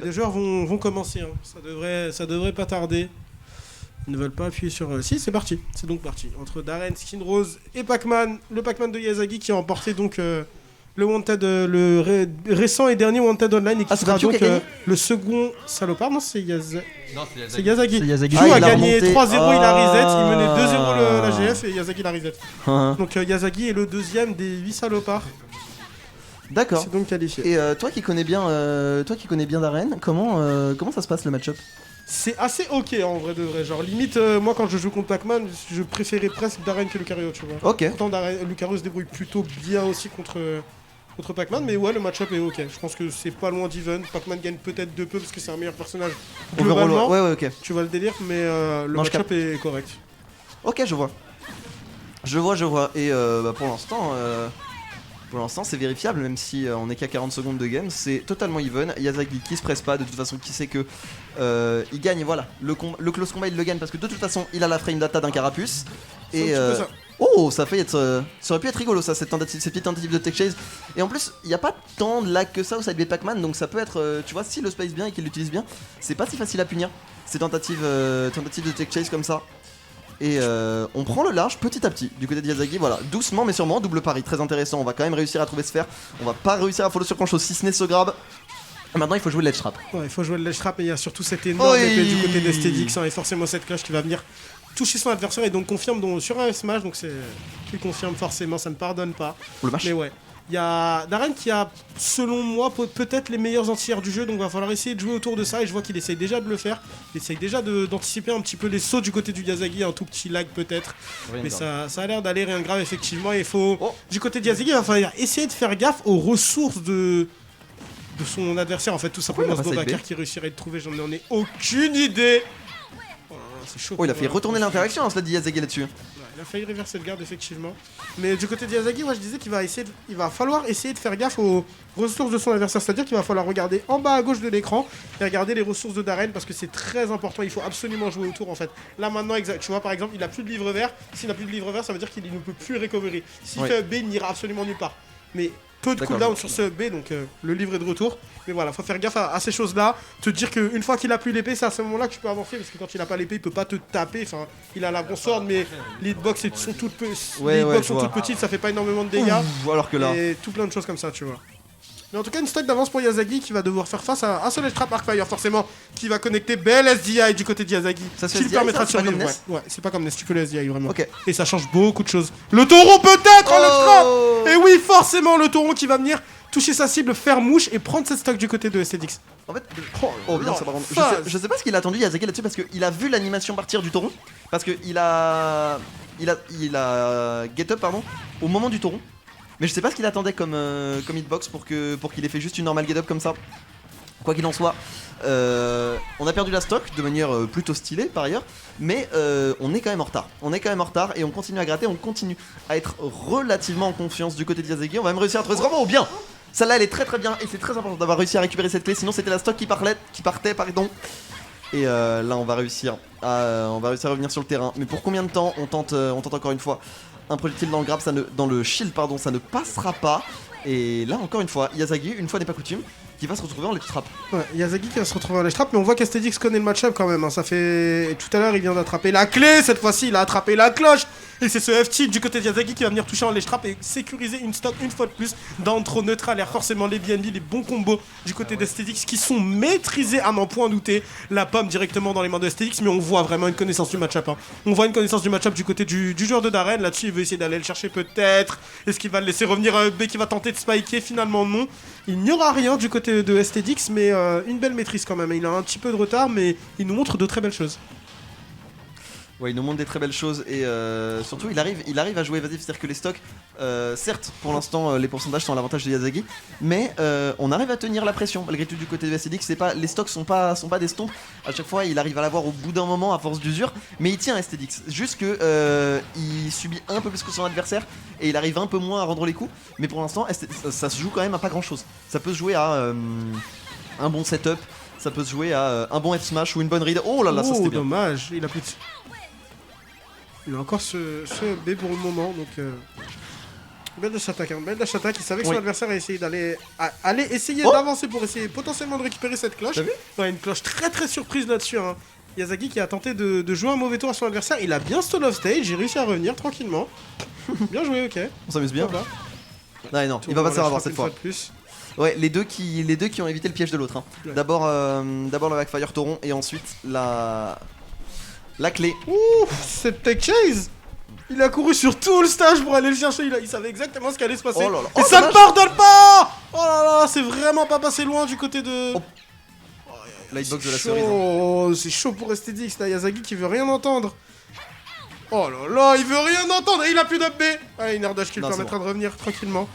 Les joueurs vont commencer, hein. Ça devrait pas tarder. Ils ne veulent pas appuyer sur... Si, c'est parti. C'est donc parti. Entre Darren, Skin Rose et Pac-Man. Le Pac-Man de Yazagi qui a emporté donc le Wanted, récent et dernier Wanted Online. Et qui sera donc le second salopard. Non, c'est Yazagi. Non, c'est Yazagi. Yazagi. Jou a gagné 3-0, il a reset. Il menait 2-0 la GF et Yazagi l'a reset. Donc Yazagi est le deuxième des 8 salopards. D'accord. C'est donc qualifié. Et toi qui connais bien Darren, comment ça se passe le match-up? C'est assez ok en vrai de vrai. Genre limite, moi quand je joue contre Pac-Man, je préférais presque Darren que Lucario, tu vois. Ok. Pourtant Lucario se débrouille plutôt bien aussi contre Pac-Man, mais ouais, le match-up est ok. Je pense que c'est pas loin d'even. Pac-Man gagne peut-être de peu parce que c'est un meilleur personnage globalement. Ouais, ok. Tu vois le délire, mais le match-up est correct. Ok, je vois. Et pour l'instant, c'est vérifiable, même si on n'est qu'à 40 secondes de game, c'est totalement even. Yazagi qui se presse pas, de toute façon, qui sait que il gagne, voilà. Le close combat, il le gagne parce que de toute façon, il a la frame data d'un carapuce. Et ça. oh, ça fait être, ça aurait pu être rigolo, ça, cette petite tentative de tech chase. Et en plus, il n'y a pas tant de lag que ça au side B Pac-Man, donc ça peut être, tu vois, si le space bien et qu'il l'utilise bien, c'est pas si facile à punir ces tentatives de tech chase comme ça. Et on prend le large petit à petit du côté de Yazagi, voilà, doucement mais sûrement, double pari très intéressant, on va quand même réussir à trouver Sphère, on va pas réussir à follow sur grand chose si ce n'est ce grab. Maintenant il faut jouer le ledge trap. Ouais, il faut jouer le ledge trap et il y a surtout cette énorme épée du côté d'Esthédix, et forcément cette cloche qui va venir toucher son adversaire et donc confirme sur un smash, donc c'est qui confirme forcément, ça ne pardonne pas. Pour le match. Mais ouais. Il y a Darren qui a, selon moi, peut-être les meilleurs anti-airs du jeu, donc il va falloir essayer de jouer autour de ça, et je vois qu'il essaye déjà de le faire. Il essaye déjà d'anticiper un petit peu les sauts du côté du Yazagi, un tout petit lag peut-être. Mais ça a l'air d'aller, rien de grave effectivement, et il faut... Du côté de Yazagi, il va falloir essayer de faire gaffe aux ressources de son adversaire, en fait, tout simplement. Ce Bobakar qui réussirait de trouver, j'en ai aucune idée. C'est chaud. Oh, il a fait retourner l'interaction, cela dit Yazagi là-dessus. Il a failli reverser le garde effectivement. Mais du côté de Yazagi, moi je disais qu'il va falloir essayer de faire gaffe aux ressources de son adversaire. C'est-à-dire qu'il va falloir regarder en bas à gauche de l'écran et regarder les ressources de Darren parce que c'est très important. Il faut absolument jouer autour en fait. Là maintenant, tu vois par exemple, il a plus de livre vert. S'il n'a plus de livre vert, ça veut dire qu'il ne peut plus recovery. S'il fait B, il n'ira absolument nulle part. Mais peu de cooldown sur ce B, donc le livre est de retour. Mais voilà, faut faire gaffe à ces choses-là. Te dire qu'une fois qu'il a plus l'épée, c'est à ce moment-là que tu peux avancer. Parce que quand il a pas l'épée, il peut pas te taper. Enfin, il a la grosse sword, mais les hitbox sont toutes petites, ça fait pas énormément de dégâts. Alors que là. Et tout plein de choses comme ça, tu vois. Mais en tout cas, une stock d'avance pour Yazagi qui va devoir faire face à un seul trap Arcfire, forcément, qui va connecter belle SDI du côté de Yazagi. Ça qui lui permettra de survivre. Ouais, c'est pas comme Ness, tu peux le SDI vraiment. Ok. Et ça change beaucoup de choses. Le taureau peut-être en trap. Et oui, forcément, le taureau qui va venir toucher sa cible, faire mouche et prendre cette stock du côté de STDX. En fait, bien ça par contre. Je sais pas ce qu'il a attendu Yazagi là-dessus parce qu'il a vu l'animation partir du taureau. Parce qu'il a get up au moment du taureau. Mais je sais pas ce qu'il attendait comme hitbox pour qu'il ait fait juste une normale get up comme ça. Quoi qu'il en soit, on a perdu la stock de manière plutôt stylée par ailleurs, mais on est quand même en retard. On est quand même en retard et on continue à gratter, on continue à être relativement en confiance du côté de Yazagi. On va même réussir à trouver ce vraiment bien. Celle-là elle est très très bien et c'est très important d'avoir réussi à récupérer cette clé, sinon c'était la stock qui partait pardon. Et là on va réussir à revenir sur le terrain. Mais pour combien de temps on tente encore une fois un projectile dans le grab, dans le shield pardon, ça ne passera pas. Et là encore une fois, Yazagi, une fois n'est pas coutume, qui va se retrouver en ledge trap. Ouais, Yazagi qui va se retrouver en ledge trap, mais on voit qu'Astedix connaît le match-up quand même. Hein. Ça fait. Tout à l'heure, il vient d'attraper la clé, cette fois-ci, il a attrapé la cloche. Et c'est ce FT du côté de Yazagi qui va venir toucher en ledge trap et sécuriser une stock une fois de plus d'intro neutral. Et forcément, les BNB, les bons combos du côté d'Astedix qui sont maîtrisés à n'en point douter. La pomme directement dans les mains de Astedix, mais on voit vraiment une connaissance du match-up. Hein. On voit une connaissance du match-up du côté du joueur de Darren. Là-dessus, il veut essayer d'aller le chercher peut-être. Est-ce qu'il va le laisser revenir B qui va tenter de spiker? Finalement, non. Il n'y aura rien du côté de STDX, mais une belle maîtrise quand même. Il a un petit peu de retard, mais il nous montre de très belles choses. Ouais, il nous montre des très belles choses et surtout il arrive à jouer évasif, c'est-à-dire que les stocks, certes pour l'instant les pourcentages sont à l'avantage de Yazagi, mais on arrive à tenir la pression malgré tout du côté de STDX. Les stocks sont pas des stompes, à chaque fois il arrive à l'avoir au bout d'un moment à force d'usure, mais il tient STDX, juste que il subit un peu plus que son adversaire et il arrive un peu moins à rendre les coups, mais pour l'instant ça se joue quand même à pas grand chose. Ça peut se jouer à un bon setup, ça peut se jouer à un bon F-smash ou une bonne read. Oh là là, ça c'était bien. Dommage, il a plus de... Il a encore ce B pour le moment, donc Belle dash attack, hein. Belle dash attack. Il savait que son Oui. adversaire allait essayer aller essayer d'avancer pour essayer potentiellement de récupérer cette cloche. T'as vu? Ouais, une cloche très très surprise là-dessus. Hein. Yazagi qui a tenté de jouer un mauvais tour à son adversaire. Il a bien stall off stage. J'ai réussi à revenir tranquillement. Bien joué, ok. On s'amuse bien. Voilà. Ouais, non, Tour il va pas se dans faire la avoir frappe cette une fois. de plus. Ouais, les deux qui ont évité le piège de l'autre. Hein. Ouais. D'abord le Backfire Tauron et ensuite la clé. Ouh, cette tech chase. Il a couru sur tout le stage pour aller le chercher. Il savait exactement ce qui allait se passer. Oh là là. Et Oh, ça ne dommage. pardonne pas. Oh là là, c'est vraiment pas passé loin du côté de. Oh. La hitbox de la cerise. Hein. Oh, c'est chaud pour STDX. Là, Yazagi qui veut rien entendre. Oh là là, il veut rien entendre et il a plus d'up B. Allez, une air dash qui lui Non, c'est permettra de revenir tranquillement.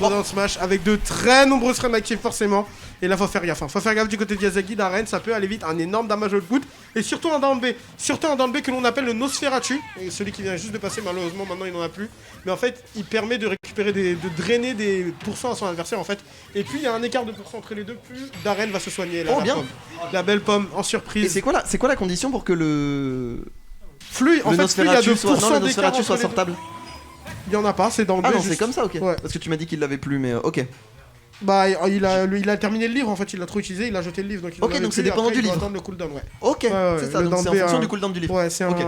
Bon down smash avec de très nombreuses frames actives forcément. Et là, faut faire gaffe. Hein. Faut faire gaffe du côté de Yazagi, d'Aren. Ça peut aller vite. Un énorme damage output. Et surtout un down B. Surtout un down B que l'on appelle le Nosferatu. Et celui qui vient juste de passer, malheureusement, maintenant il n'en a plus. Mais en fait, il permet de récupérer de drainer des pourcents à son adversaire en fait. Et puis, il y a un écart de pourcent entre les deux. Plus Darren va se soigner. Là, Oh, la bien. pomme. La belle pomme en Et surprise. c'est quoi la condition pour que le Flux, en fait, plus il y a de Nosferatu soit, non, pourcents le d'écart Nosferatu entre soit les deux. sortable? Il y en a pas, c'est dans le B. Ah non, juste. c'est comme ça, ok. Ouais. Parce que tu m'as dit qu'il l'avait plus, mais ok. Bah, il a terminé le livre en fait, il l'a trop utilisé, il a jeté le livre. Donc il en Ok, avait donc plus, c'est dépendant après, du il doit livre. attendre le cooldown, ouais. Ok, ouais, c'est ça, le donc c'est en down B, fonction hein. du cooldown du livre. Ouais, c'est Ok.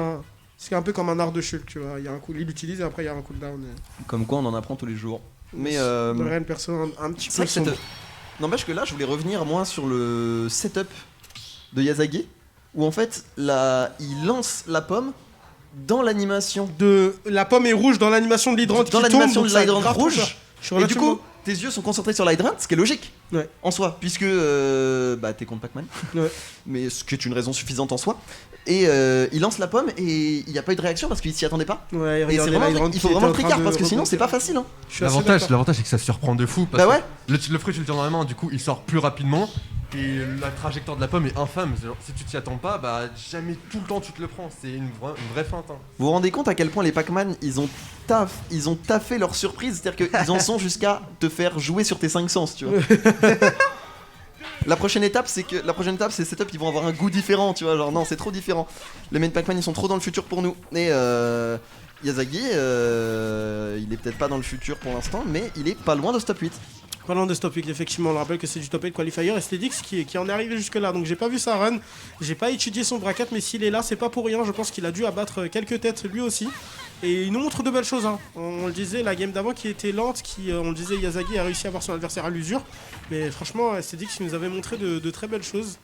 c'est un peu comme un art de chute, tu vois. Il y a un coup, il l'utilise et après il y a un cooldown. Comme quoi on en apprend tous les jours. Mais De rien perso un petit c'est vrai peu que cette... sombre. N'empêche que là, je voulais revenir moi sur le setup de Yazagi, où en fait, il lance la pomme dans l'animation. La pomme est rouge dans l'animation de l'hydrant. Dans l'animation de l'hydrant rouge. Je suis Et du relativement- coup, tes yeux sont concentrés sur l'hydrant, ce qui est logique. Ouais. En soi, puisque bah, t'es contre Pac-Man. Ouais. Mais ce qui est une raison suffisante en soi. Et il lance la pomme et il n'y a pas eu de réaction parce qu'il s'y attendait pas. Ouais, Et regardez c'est vraiment, l'hydrant il qui faut était vraiment en train tricard de parce que sinon c'est pas rebondir. facile. Hein. Je suis assez d'accord. L'avantage, c'est que ça surprend de fou. Parce Bah ouais. que le fruit, tu le tiens dans la main, du coup, il sort plus rapidement. Et la trajectoire de la pomme est infâme. Genre, si tu t'y attends pas, bah jamais tout le temps tu te le prends. C'est une vraie feinte. Hein. Vous vous rendez compte à quel point les Pac-Man ils ont taffé leur surprise, c'est-à-dire qu'ils en sont jusqu'à te faire jouer sur tes 5 sens, tu vois. La prochaine étape, c'est ces setups ils vont avoir un goût différent, tu vois. Genre non, c'est trop différent. Les main Pac-Man ils sont trop dans le futur pour nous. Et Yazagi, il est peut-être pas dans le futur pour l'instant, mais il est pas loin de ce top 8. Pas loin de ce top 8, effectivement, on le rappelle que c'est du top 8 qualifier. STDX qui en est arrivé jusque là, donc j'ai pas vu sa run, j'ai pas étudié son bracket, mais s'il est là, c'est pas pour rien, je pense qu'il a dû abattre quelques têtes lui aussi. Et il nous montre de belles choses, hein. On le disait, la game d'avant qui était lente, on le disait, Yazagi a réussi à avoir son adversaire à l'usure, mais franchement, STDX nous avait montré de très belles choses.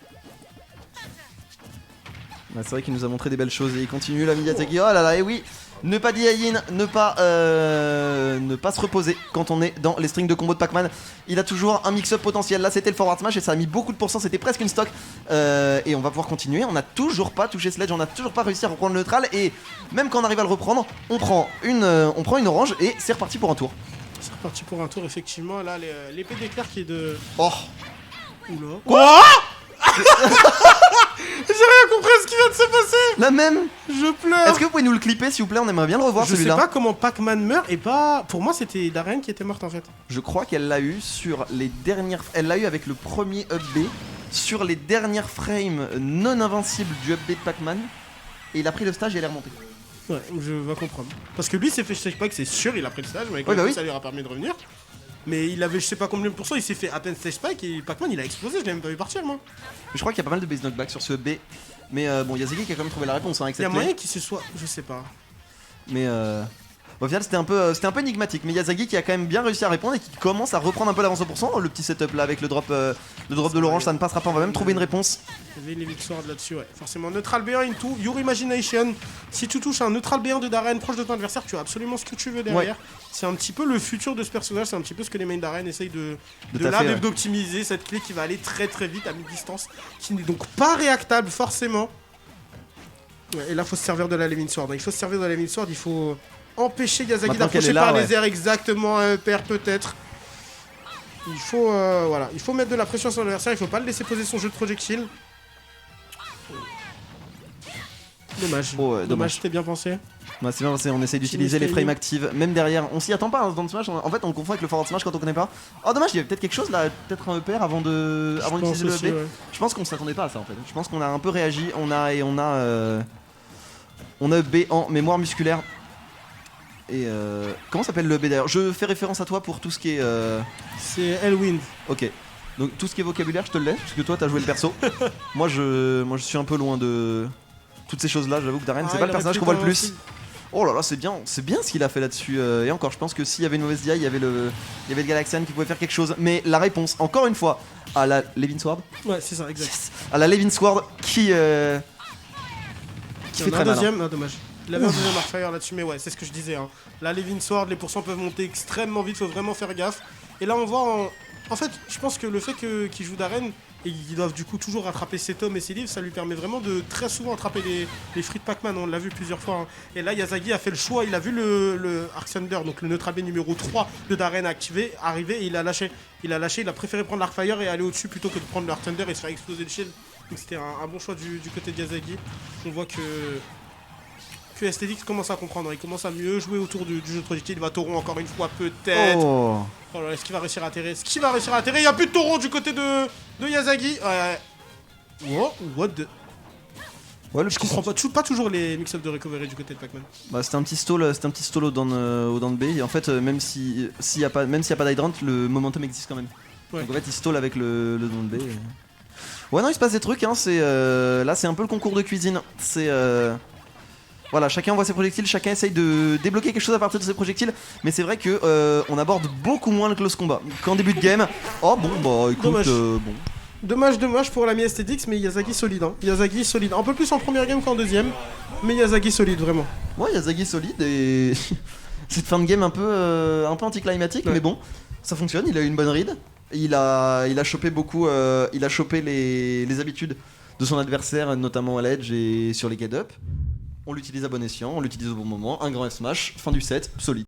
Bah, c'est vrai qu'il nous a montré des belles choses et il continue la Miyazaki. Oh là là, et oui, ne pas DI-in, ne pas se reposer quand on est dans les strings de combo de Pac-Man. Il a toujours un mix-up potentiel. Là, c'était le forward smash et ça a mis beaucoup de pourcents. C'était presque une stock. Et on va pouvoir continuer. On n'a toujours pas touché Sledge, on n'a toujours pas réussi à reprendre le neutral. Et même quand on arrive à le reprendre, on prend une orange et c'est reparti pour un tour. C'est reparti pour un tour, effectivement. Là, l'épée d'éclair qui est de. Oh, Oula. Quoi? J'ai rien compris à ce qui vient de se passer! la même. Je pleure! Est-ce que vous pouvez nous le clipper s'il vous plaît? On aimerait bien le revoir Je sais celui-là. pas comment Pac-Man meurt et pas. Pour moi, c'était Darren qui était morte en fait. Je crois qu'elle l'a eu sur les dernières. Elle l'a eu avec le premier up B sur les dernières frames non invincibles du up B de Pac-Man. Et il a pris le stage et elle est remontée. Ouais, je vais comprendre. Parce que lui s'est fait stage spike, c'est sûr, il a pris le stage, mais avec Ouais, le bah coup, oui. ça lui aura permis de revenir. Mais il avait je sais pas combien de pourcents, il s'est fait à peine stage spike et Pac-Man il a explosé, je l'ai même pas vu partir moi. Je crois qu'il y a pas mal de base knockback sur ce B. Mais bon, Yazaki qui a quand même trouvé la réponse hein, avec Il y a cette clé. moyen qu'il se soit. Je sais pas. Mais au final, c'était un peu énigmatique. Mais Yazaki qui a quand même bien réussi à répondre et qui commence à reprendre un peu l'avance au pourcent. Le petit setup là avec le drop de l'orange, ça ne passera pas. On va même trouver une réponse. Il y avait les victoires là-dessus, ouais. Forcément, neutral B1 into Your Imagination. Si tu touches un neutral B1 de Darren proche de ton adversaire, tu as absolument ce que tu veux derrière. C'est un petit peu le futur de ce personnage, c'est un petit peu ce que les mains Darren essayent de taffer, lab et ouais. d'optimiser. Cette clé qui va aller très très vite à mi-distance, qui n'est donc pas réactable forcément. Ouais, et là, faut se servir de la Levin Sword. Il faut se servir de la Levin Sword, il faut empêcher Yazagi Maintenant qu'elle d'approcher est là, par ouais. les airs exactement un père peut-être. Il faut, voilà, il faut mettre de la pression sur l'adversaire, il faut pas le laisser poser son jeu de projectile. Dommage. Oh, ouais, dommage. C'était bien pensé. Ouais, c'est bien, on essaye d'utiliser les scaling. frames actives, même derrière. On s'y attend pas hein, dans le smash. En fait, on le confond avec le forward smash quand on connaît pas. Oh, dommage, il y avait peut-être quelque chose là, peut-être un EPR avant d'utiliser le aussi, EB. ouais. Je pense qu'on s'attendait pas à ça en fait. Je pense qu'on a un peu réagi. On a EB en mémoire musculaire. Et comment s'appelle le B d'ailleurs? Je fais référence à toi pour tout ce qui est. C'est Elwind. Ok. Donc tout ce qui est vocabulaire, je te le laisse, parce que toi t'as joué le perso. moi je suis un peu loin de toutes ces choses là, j'avoue que Darren c'est pas le personnage qu'on voit le plus. Oh là là, c'est bien ce qu'il a fait là-dessus. Et encore, je pense que s'il y avait une mauvaise DI, il y avait le Galaxian qui pouvait faire quelque chose. Mais la réponse, encore une fois, à la Levin Sword. Ouais, c'est ça, exact. Yes. À la Levin Sword qui fait très mal. Deuxième, non, dommage. Il avait un deuxième Arcfire là-dessus, mais ouais, c'est ce que je disais. Hein. La Levin Sword, les pourcents peuvent monter extrêmement vite, faut vraiment faire gaffe. Et là, on voit en fait, je pense que le fait qu'il joue Darren et ils doivent du coup toujours rattraper ses tomes et ses livres, ça lui permet vraiment de très souvent attraper les fruits de Pac-Man, on l'a vu plusieurs fois. Hein. Et là, Yasagi a fait le choix, il a vu le Arc Thunder, donc le Neutral B numéro 3 de Darren arriver et il a lâché. Il a préféré prendre l'Arcfire et aller au-dessus plutôt que de prendre le Arc Thunder et se faire exploser le shield. Donc c'était un bon choix du côté de Yasagi. On voit que STX commence à comprendre, il commence à mieux jouer autour du jeu de projectile. Il va tauron encore une fois peut-être. Oh là, est-ce qu'il va réussir à atterrir? Il n'y a plus de tauron du côté de Yasagi. What the... Ouais, je comprends pas toujours les mix-up de recovery du côté de Pac-Man. Bah, c'était un petit stall au down B. Et en fait, même s'il y a pas d'hydrant, le momentum existe quand même. Ouais. Donc en fait, il stall avec le down B. Ouais, non, il se passe des trucs. Hein, là, c'est un peu le concours de cuisine. Voilà, chacun voit ses projectiles, chacun essaye de débloquer quelque chose à partir de ses projectiles, mais c'est vrai que on aborde beaucoup moins le close combat qu'en début de game. Oh bon, bah écoute, Dommage pour l'ami STX, mais Yasagi solide. Hein. Yasagi solide. Un peu plus en première game qu'en deuxième, mais Yasagi solide vraiment. Ouais, Yasagi solide et cette fin de game un peu anticlimatique, ouais. Mais bon, ça fonctionne. Il a eu une bonne read. Il a chopé beaucoup. Il a chopé les habitudes de son adversaire, notamment à l'edge et sur les get-up. On l'utilise à bon escient, on l'utilise au bon moment, un grand F-smash, fin du set, solide.